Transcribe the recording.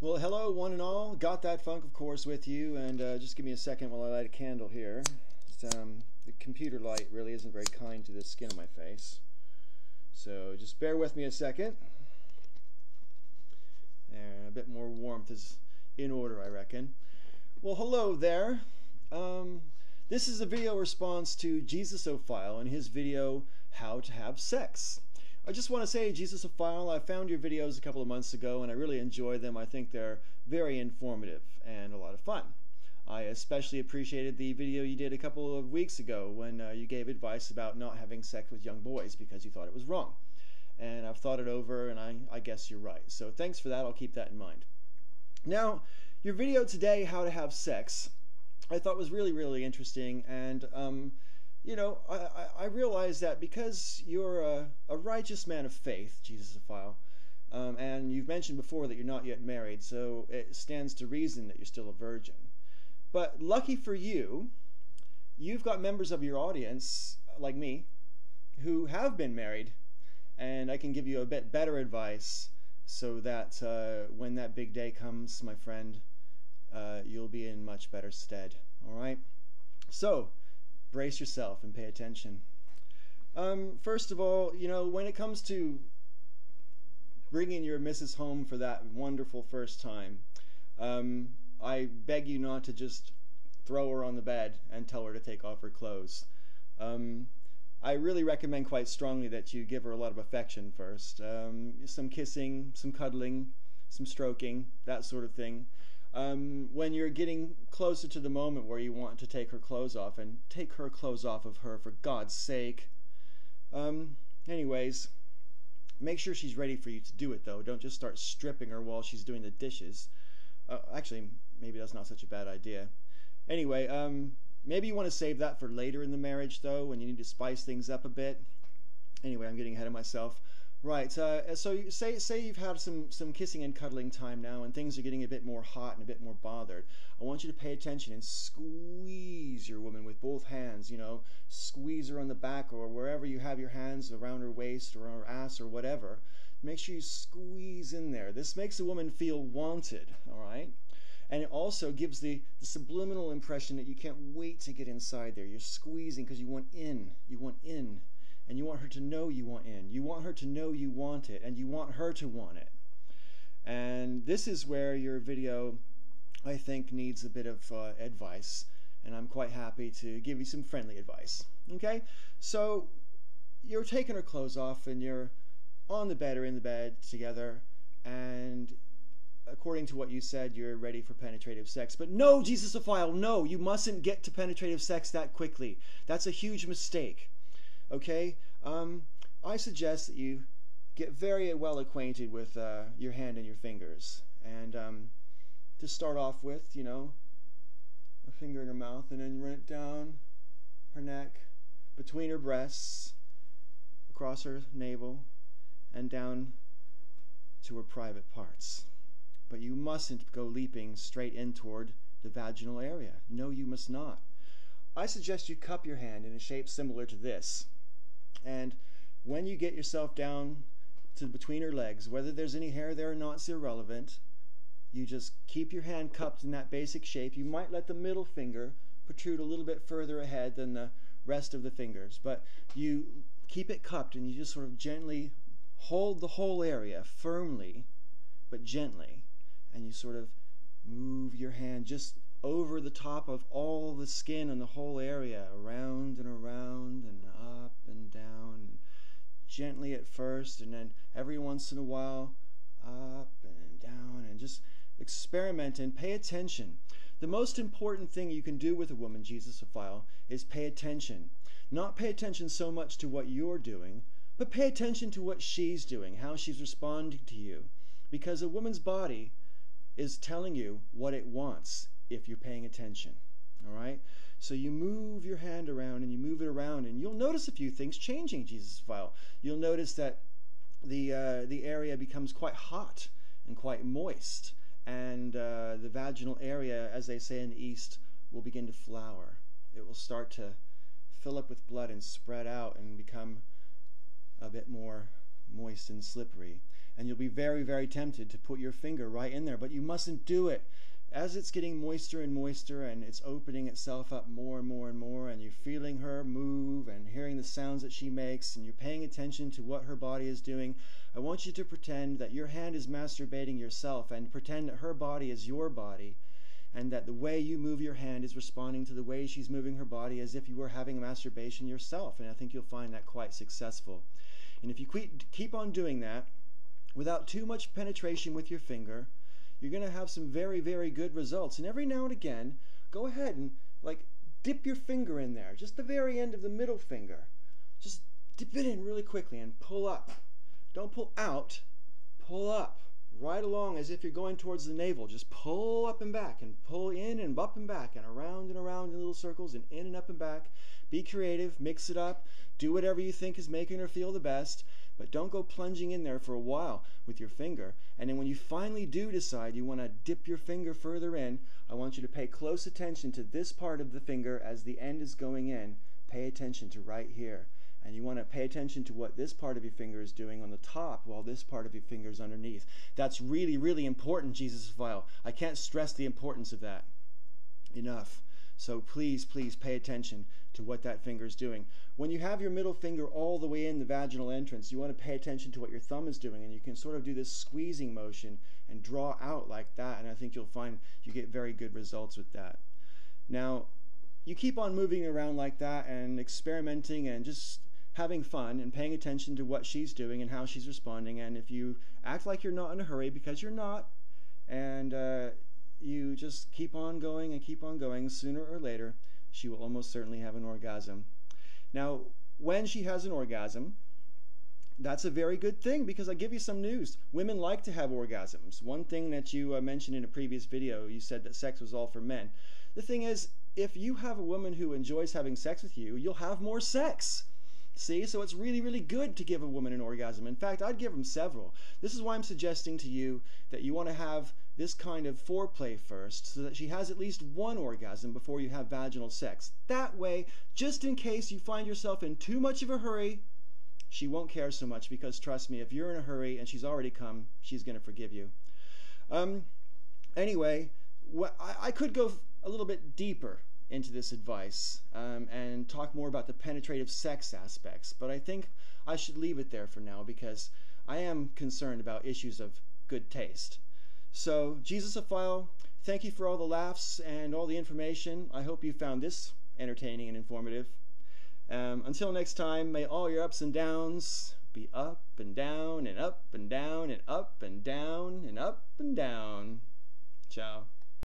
Well, hello, one and all. Got that funk, of course, with you. And just give me a second while I light a candle here. The computer light really isn't very kind to the skin on my face. So just bear with me a second. There, a bit more warmth is in order, I reckon. Well, hello there. This is a video response to Jesusophile and his video, How to Have Sex. I just want to say, Jesusophile, I found your videos a couple of months ago and I really enjoy them. I think they're very informative and a lot of fun. I especially appreciated the video you did a couple of weeks ago when you gave advice about not having sex with young boys because you thought it was wrong. And I've thought it over and I guess you're right. So thanks for that. I'll keep that in mind. Now, your video today, How to Have Sex, I thought was really interesting, and you know, I realize that because you're a righteous man of faith, Jesusophile, and you've mentioned before that you're not yet married, so it stands to reason that you're still a virgin. But lucky for you, you've got members of your audience, like me, who have been married, and I can give you a bit better advice so that when that big day comes, my friend, you'll be in much better stead. All right? So, brace yourself and pay attention. First of all, you know, when it comes to bringing your missus home for that wonderful first time, I beg you not to just throw her on the bed and tell her to take off her clothes. I really recommend quite strongly that you give her a lot of affection first. Some kissing, some cuddling, some stroking, that sort of thing. When you're getting closer to the moment where you want to take her clothes off, and take her clothes off of her for God's sake. Anyways, make sure she's ready for you to do it though. Don't just start stripping her while she's doing the dishes. Actually, maybe that's not such a bad idea. Anyway, maybe you want to save that for later in the marriage though, when you need to spice things up a bit. Anyway, I'm getting ahead of myself. Right, so say you've had some kissing and cuddling time now and things are getting a bit more hot and a bit more bothered. I want you to pay attention and squeeze your woman with both hands, you know, squeeze her on the back or wherever you have your hands, around her waist or her ass or whatever. Make sure you squeeze in there. This makes a woman feel wanted, all right? And it also gives the subliminal impression that you can't wait to get inside there. You're squeezing because you want in. And you want her to know you want in. You want her to know you want it, and you want her to want it. And this is where your video, I think, needs a bit of advice, and I'm quite happy to give you some friendly advice. Okay? So, you're taking her clothes off, and you're on the bed or in the bed together, and according to what you said, you're ready for penetrative sex. But no, Jesusophile, no, you mustn't get to penetrative sex that quickly. That's a huge mistake. Okay, I suggest that you get very well acquainted with your hand and your fingers, and to start off with, you know, a finger in her mouth, and then run it down her neck, between her breasts, across her navel, and down to her private parts. But you mustn't go leaping straight in toward the vaginal area. No, you must not. I suggest you cup your hand in a shape similar to this. And when you get yourself down to between her legs, whether there's any hair there or not is irrelevant. You just keep your hand cupped in that basic shape. You might let the middle finger protrude a little bit further ahead than the rest of the fingers, but you keep it cupped and you just sort of gently hold the whole area firmly but gently, and you sort of move your hand just over the top of all the skin and the whole area, around and up and down, gently at first, and then every once in a while up and down, and just experiment and pay attention. The most important thing you can do with a woman, Jesusophile, is pay attention. Not pay attention so much to what you're doing, but pay attention to what she's doing, how she's responding to you, because a woman's body is telling you what it wants if you're paying attention. All right? So you move your hand around and you move it around, and you'll notice a few things changing, Jesusophile. You'll notice that the area becomes quite hot and quite moist, and the vaginal area, as they say in the East, will begin to flower. It will start to fill up with blood and spread out and become a bit more moist and slippery. And you'll be very, very tempted to put your finger right in there, but you mustn't do it. As it's getting moister and moister and it's opening itself up more and more and more, and you're feeling her move and hearing the sounds that she makes, and you're paying attention to what her body is doing, I want you to pretend that your hand is masturbating yourself, and pretend that her body is your body, and that the way you move your hand is responding to the way she's moving her body, as if you were having a masturbation yourself. And I think you'll find that quite successful. And if you keep on doing that without too much penetration with your finger, you're going to have some very, very good results. And every now and again, go ahead and dip your finger in there, just the very end of the middle finger. Just dip it in really quickly and pull up. Don't pull out, pull up. Right along as if you're going towards the navel. Just pull up and back, and pull in and up and back, and around in little circles, and in and up and back. Be creative, mix it up, do whatever you think is making her feel the best, but don't go plunging in there for a while with your finger. And then when you finally do decide you want to dip your finger further in, I want you to pay close attention to this part of the finger as the end is going in. Pay attention to right here. And you want to pay attention to what this part of your finger is doing on the top while this part of your finger is underneath. That's really, really important, Jesusophile. I can't stress the importance of that enough. So please, please pay attention to what that finger is doing. When you have your middle finger all the way in the vaginal entrance, you want to pay attention to what your thumb is doing. And you can sort of do this squeezing motion and draw out like that. And I think you'll find you get very good results with that. Now, you keep on moving around like that and experimenting and just having fun and paying attention to what she's doing and how she's responding. And if you act like you're not in a hurry, because you're not, and you just keep on going and keep on going, sooner or later she will almost certainly have an orgasm. Now, when she has an orgasm, that's a very good thing, because I give you some news. Women like to have orgasms. One thing that you mentioned in a previous video, you said that sex was all for men. The thing is, if you have a woman who enjoys having sex with you, you'll have more sex. See, so it's really, really good to give a woman an orgasm. In fact, I'd give them several. This is why I'm suggesting to you that you want to have this kind of foreplay first, so that she has at least one orgasm before you have vaginal sex. That way, just in case you find yourself in too much of a hurry, she won't care so much, because trust me, if you're in a hurry and she's already come, she's going to forgive you. Anyway, I could go a little bit deeper into this advice and talk more about the penetrative sex aspects, but I think I should leave it there for now, because I am concerned about issues of good taste. So, Jesusophile, thank you for all the laughs and all the information. I hope you found this entertaining and informative. Until next time, may all your ups and downs be up and down and up and down and up and down and up and down. Ciao.